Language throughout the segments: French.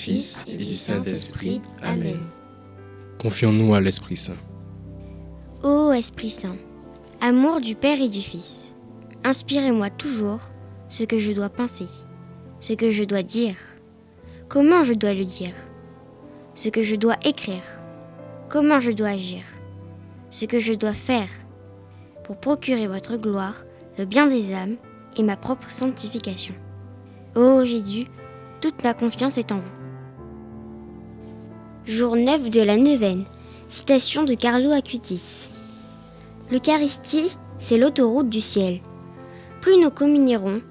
Fils et du Saint-Esprit. Amen. Confions-nous à l'Esprit Saint. Ô Esprit Saint, amour du Père et du Fils, inspirez-moi toujours ce que je dois penser, ce que je dois dire, comment je dois le dire, ce que je dois écrire, comment je dois agir, ce que je dois faire, pour procurer votre gloire, le bien des âmes et ma propre sanctification. Ô Jésus, toute ma confiance est en vous. Jour 9 de la neuvaine, citation de Carlo Acutis. L'Eucharistie, c'est l'autoroute du ciel. Plus nous communierons,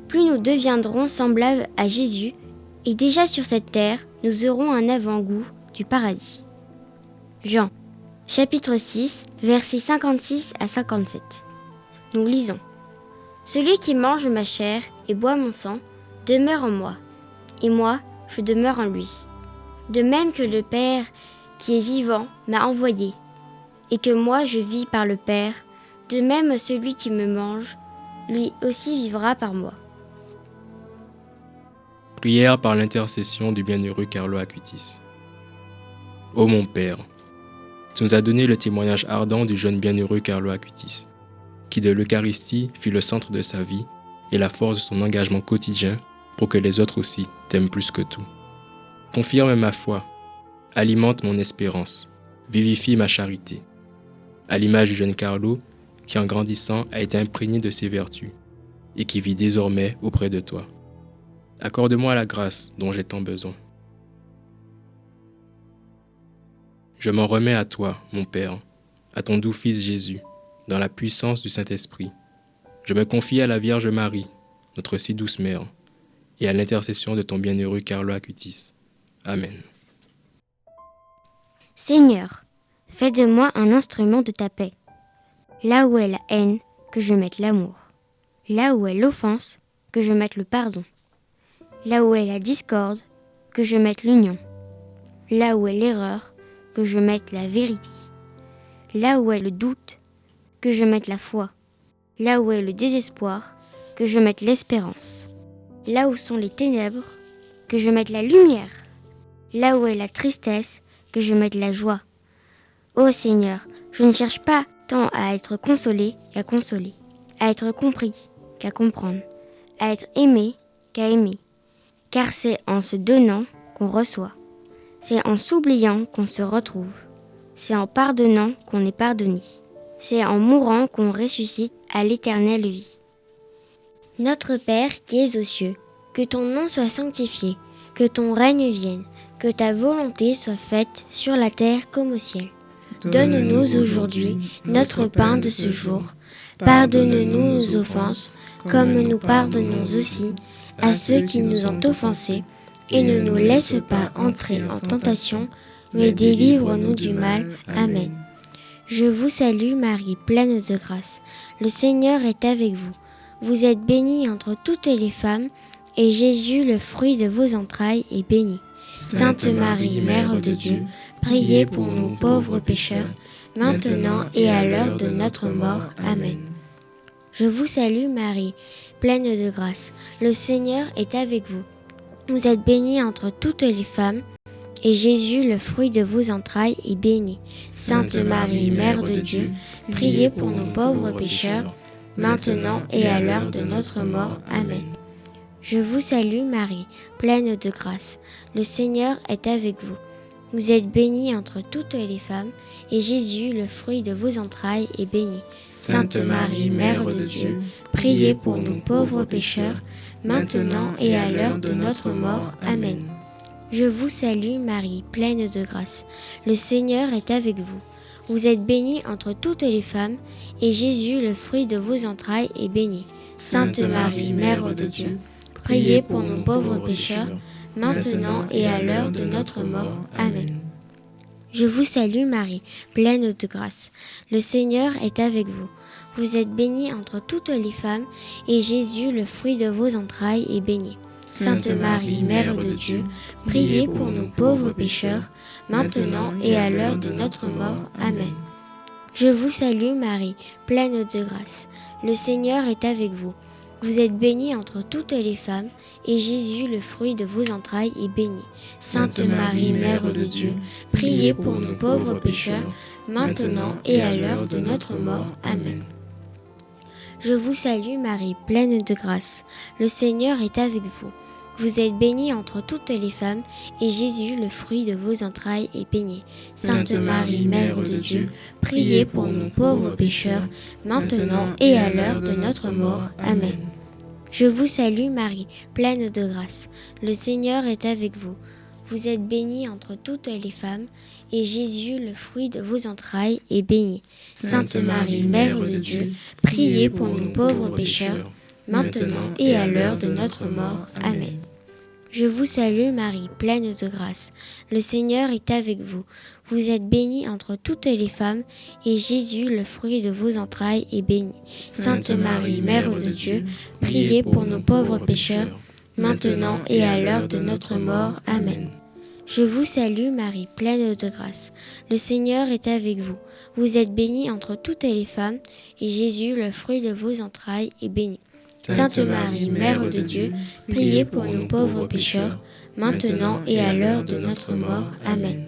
plus nous deviendrons semblables à Jésus, et déjà sur cette terre, nous aurons un avant-goût du paradis. Jean, chapitre 6, versets 56 à 57. Nous lisons. Celui qui mange ma chair et boit mon sang demeure en moi, et moi, je demeure en lui. De même que le Père qui est vivant m'a envoyé, et que moi je vis par le Père, de même celui qui me mange, lui aussi vivra par moi. Prière par l'intercession du bienheureux Carlo Acutis. Ô mon Père, tu nous as donné le témoignage ardent du jeune bienheureux Carlo Acutis, qui de l'Eucharistie fit le centre de sa vie et la force de son engagement quotidien pour que les autres aussi t'aiment plus que tout. Confirme ma foi, alimente mon espérance, vivifie ma charité. À l'image du jeune Carlo, qui en grandissant a été imprégné de ses vertus et qui vit désormais auprès de toi. Accorde-moi la grâce dont j'ai tant besoin. Je m'en remets à toi, mon Père, à ton doux Fils Jésus, dans la puissance du Saint-Esprit. Je me confie à la Vierge Marie, notre si douce mère, et à l'intercession de ton bienheureux Carlo Acutis. Amen. Seigneur, fais de moi un instrument de ta paix. Là où est la haine, que je mette l'amour. Là où est l'offense, que je mette le pardon. Là où est la discorde, que je mette l'union. Là où est l'erreur, que je mette la vérité. Là où est le doute, que je mette la foi. Là où est le désespoir, que je mette l'espérance. Là où sont les ténèbres, que je mette la lumière. Là où est la tristesse, que je mette la joie. Ô Seigneur, je ne cherche pas tant à être consolé qu'à consoler, à être compris qu'à comprendre, à être aimé qu'à aimer. Car c'est en se donnant qu'on reçoit, c'est en s'oubliant qu'on se retrouve, c'est en pardonnant qu'on est pardonné, c'est en mourant qu'on ressuscite à l'éternelle vie. Notre Père qui es aux cieux, que ton nom soit sanctifié, que ton règne vienne, que ta volonté soit faite sur la terre comme au ciel. Donne-nous aujourd'hui notre pain de ce jour. Pardonne-nous nos offenses, comme nous pardonnons aussi à ceux qui nous ont offensés. Et ne nous laisse pas entrer en tentation, mais délivre-nous du mal. Amen. Je vous salue Marie, pleine de grâce. Le Seigneur est avec vous. Vous êtes bénie entre toutes les femmes, et Jésus, le fruit de vos entrailles, est béni. Sainte Marie, Mère de Dieu, priez pour nous pauvres pécheurs, maintenant et à l'heure de notre mort. Amen. Je vous salue Marie, pleine de grâce. Le Seigneur est avec vous. Vous êtes bénie entre toutes les femmes, et Jésus, le fruit de vos entrailles, est béni. Sainte Marie, Mère de Dieu, priez pour nous pauvres pécheurs, maintenant et à l'heure de notre mort. Amen. Je vous salue Marie, pleine de grâce. Le Seigneur est avec vous. Vous êtes bénie entre toutes les femmes, et Jésus, le fruit de vos entrailles, est béni. Sainte Marie, Mère de Dieu, priez pour nous pauvres pécheurs, maintenant et à l'heure de notre mort. Amen. Je vous salue Marie, pleine de grâce. Le Seigneur est avec vous. Vous êtes bénie entre toutes les femmes, et Jésus, le fruit de vos entrailles, est béni. Sainte Marie, Mère de Dieu, priez pour nous pauvres pécheurs, maintenant et à l'heure de notre mort. Amen. Je vous salue Marie, pleine de grâce. Le Seigneur est avec vous. Vous êtes bénie entre toutes les femmes, et Jésus, le fruit de vos entrailles, est béni. Sainte Marie, Mère de Dieu, priez pour nous pauvres pécheurs, maintenant et à l'heure de notre mort. Amen. Je vous salue Marie, pleine de grâce. Le Seigneur est avec vous. Vous êtes bénie entre toutes les femmes, et Jésus, le fruit de vos entrailles, est béni. Sainte Marie, Mère de Dieu, priez pour nous pauvres pécheurs, maintenant et à l'heure de notre mort. Amen. Je vous salue Marie, pleine de grâce. Le Seigneur est avec vous. Vous êtes bénie entre toutes les femmes, et Jésus, le fruit de vos entrailles, est béni. Sainte Marie, Mère de Dieu, priez pour nous pauvres pécheurs, maintenant et à l'heure de notre mort. Amen. Je vous salue Marie, pleine de grâce. Le Seigneur est avec vous. Vous êtes bénie entre toutes les femmes, et Jésus, le fruit de vos entrailles, est béni. Sainte Marie, Mère de Dieu, priez pour nous pauvres pécheurs, maintenant et à l'heure de notre mort. Amen. Je vous salue Marie, pleine de grâce. Le Seigneur est avec vous. Vous êtes bénie entre toutes les femmes, et Jésus, le fruit de vos entrailles, est béni. Sainte Marie, Mère de Dieu, priez pour nos pauvres pécheurs, maintenant et à l'heure de notre mort. Amen. Je vous salue Marie, pleine de grâce. Le Seigneur est avec vous. Vous êtes bénie entre toutes les femmes, et Jésus, le fruit de vos entrailles, est béni. Sainte Marie, Mère de Dieu, priez pour nous pauvres pécheurs, maintenant et à l'heure de notre mort. Amen.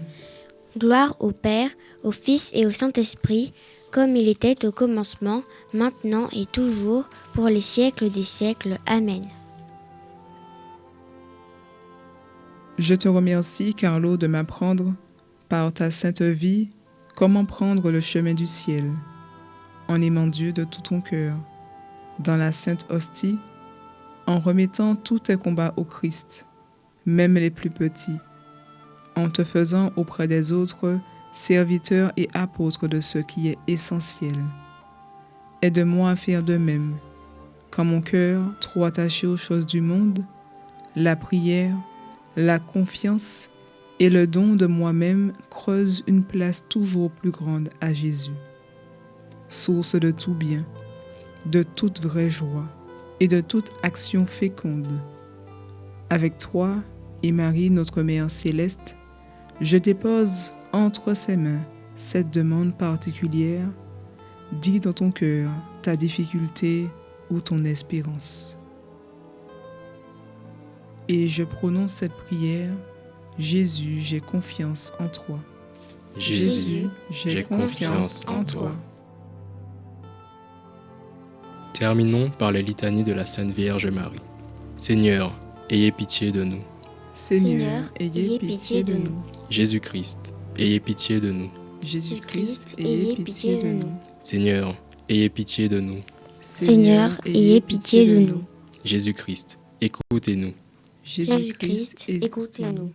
Gloire au Père, au Fils et au Saint-Esprit, comme il était au commencement, maintenant et toujours, pour les siècles des siècles. Amen. Je te remercie, Carlo, de m'apprendre, par ta sainte vie, comment prendre le chemin du ciel, en aimant Dieu de tout ton cœur, dans la sainte hostie, en remettant tous tes combats au Christ, même les plus petits, en te faisant auprès des autres serviteurs et apôtres de ce qui est essentiel. Aide-moi à faire de même, quand mon cœur, trop attaché aux choses du monde, la prière, la confiance et le don de moi-même creusent une place toujours plus grande à Jésus, source de tout bien, de toute vraie joie et de toute action féconde. Avec toi et Marie, notre Mère céleste, je dépose entre ses mains cette demande particulière. Dis dans ton cœur ta difficulté ou ton espérance. Et je prononce cette prière. Jésus, j'ai confiance en toi. Jésus, j'ai confiance en toi. Terminons par les litanies de la Sainte Vierge Marie. Seigneur, ayez pitié de nous. Seigneur, ayez pitié de nous. Jésus-Christ, ayez pitié de nous. Jésus-Christ, ayez pitié de nous. Seigneur, ayez pitié de nous. Seigneur, ayez pitié de nous. Jésus-Christ, écoutez-nous. Jésus-Christ, écoutez-nous.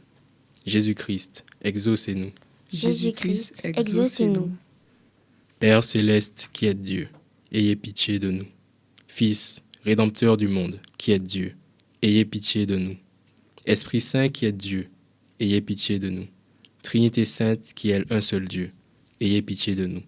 Jésus-Christ, exaucez-nous. Jésus-Christ, exaucez-nous. Père céleste qui êtes Dieu, ayez pitié de nous. Fils, Rédempteur du monde, qui êtes Dieu, ayez pitié de nous. Esprit Saint qui êtes Dieu, ayez pitié de nous. Trinité Sainte qui est un seul Dieu, ayez pitié de nous.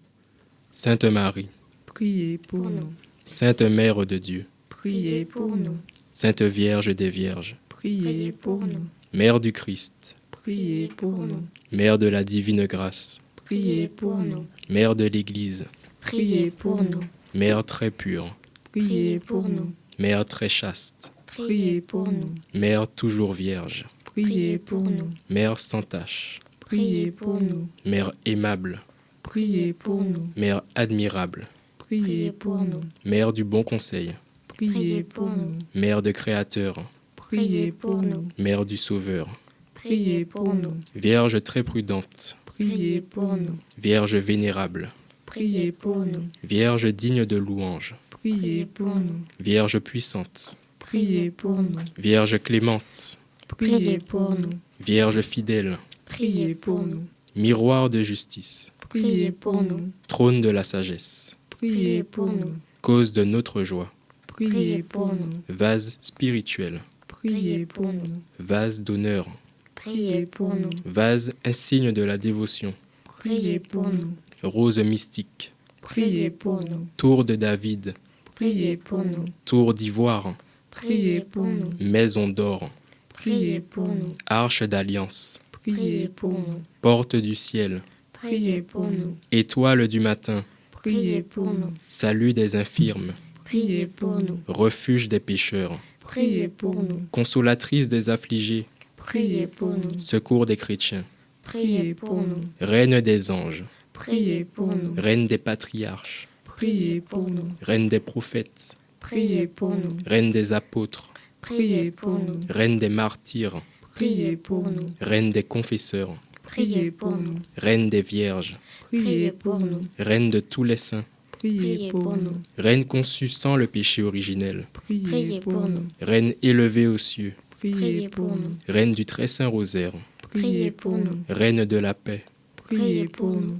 Sainte Marie, priez pour nous. Sainte Mère de Dieu, Priez pour nous. Sainte Vierge des Vierges, Priez pour nous. Mère du Christ, Priez pour nous. Mère de la divine grâce, Priez pour nous. Mère de l'Église, Priez pour nous. Mère très pure, Priez pour nous. Mère très chaste, Priez pour nous. Mère toujours vierge, Priez pour nous. Mère sans tache, Priez pour nous. Mère aimable, Priez pour nous. Mère admirable, Priez pour nous. Mère du bon conseil, Priez pour nous. Mère de Créateur, Priez pour nous. Mère du Sauveur, Priez pour nous. Vierge très prudente, Priez pour nous. Vierge vénérable, Priez pour nous. Vierge digne de louange, Priez pour nous. Vierge puissante, Priez pour nous. Vierge clémente, Priez pour nous. Vierge fidèle, Priez pour nous. miroir de justice, Priez pour nous. trône de la sagesse, Priez pour nous. cause de notre joie, Priez pour nous. vase spirituel, Priez pour nous. vase d'honneur, Priez pour nous. vase insigne de la dévotion, Priez pour nous. rose mystique, Priez pour nous. tour de David, Priez pour nous. tour d'ivoire, Priez pour nous. maison d'or, Priez pour nous. arche d'alliance, Priez pour nous. porte du ciel, Priez pour nous. étoile du matin, Priez pour nous. salut des infirmes, Priez pour nous. Refuge des pécheurs, Priez pour nous. consolatrice des affligés, Priez pour nous. secours des chrétiens, Priez pour nous. reine des anges, Priez pour nous. reine des patriarches, Priez pour nous. reine des prophètes, Priez pour nous. reine des apôtres, Priez pour nous. reine des martyrs, Priez pour nous. reine des confesseurs, Priez pour nous. reine des vierges, Priez pour nous. reine de tous les saints, Priez pour nous. reine conçue sans le péché originel, Priez pour nous. reine élevée aux cieux, Priez pour nous. reine du très saint rosaire, Priez pour nous. reine de la paix, Priez pour nous.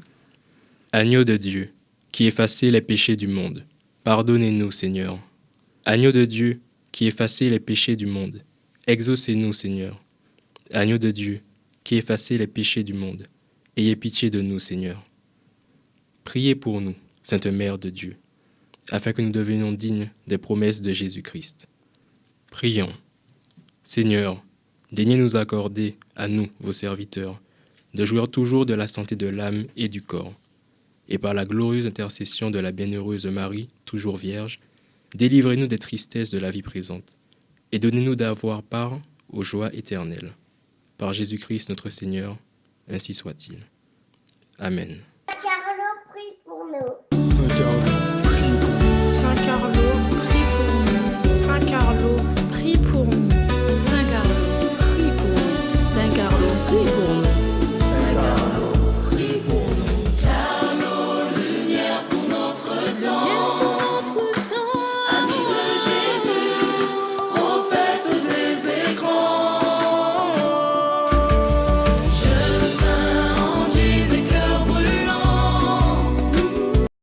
agneau de Dieu, qui effacez les péchés du monde, pardonnez-nous, Seigneur. Agneau de Dieu, qui effacez les péchés du monde, exaucez-nous, Seigneur. Agneau de Dieu, qui effacez les péchés du monde, ayez pitié de nous, Seigneur. Priez pour nous, Sainte Mère de Dieu, afin que nous devenions dignes des promesses de Jésus-Christ. Prions. Seigneur, daignez nous accorder, à nous, vos serviteurs, de jouir toujours de la santé de l'âme et du corps, et par la glorieuse intercession de la bienheureuse Marie, toujours Vierge, délivrez-nous des tristesses de la vie présente, et donnez-nous d'avoir part aux joies éternelles. Par Jésus-Christ notre Seigneur, ainsi soit-il. Amen.